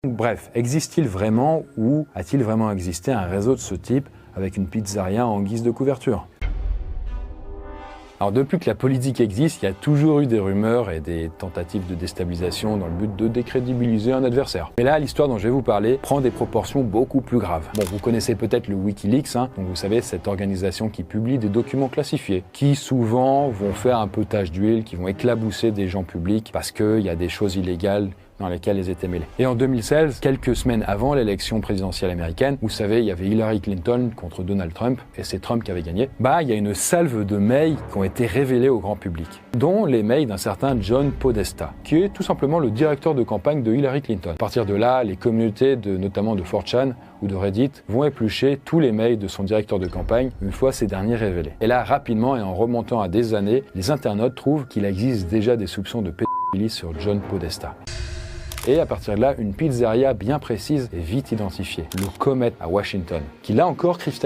Bref, existe-t-il vraiment ou a-t-il vraiment existé un réseau de ce type avec une pizzeria en guise de couverture? Alors depuis que la politique existe, il y a toujours eu des rumeurs et des tentatives de déstabilisation dans le but de décrédibiliser un adversaire. Mais là, l'histoire dont je vais vous parler prend des proportions beaucoup plus graves. Bon, vous connaissez peut-être le Wikileaks, donc vous savez, cette organisation qui publie des documents classifiés, qui souvent vont faire un peu tache d'huile, qui vont éclabousser des gens publics parce qu'il y a des choses illégales dans lesquelles ils étaient mêlés. Et en 2016, quelques semaines avant l'élection présidentielle américaine, vous savez, il y avait Hillary Clinton contre Donald Trump, et c'est Trump qui avait gagné, il y a une salve de mails qui ont été révélés au grand public, dont les mails d'un certain John Podesta, qui est tout simplement le directeur de campagne de Hillary Clinton. À partir de là, les communautés, notamment de 4chan ou de Reddit, vont éplucher tous les mails de son directeur de campagne une fois ces derniers révélés. Et là, rapidement, et en remontant à des années, les internautes trouvent qu'il existe déjà des soupçons de pédophilie sur John Podesta. Et à partir de là, une pizzeria bien précise est vite identifiée, le Comet à Washington, qui là encore cristallise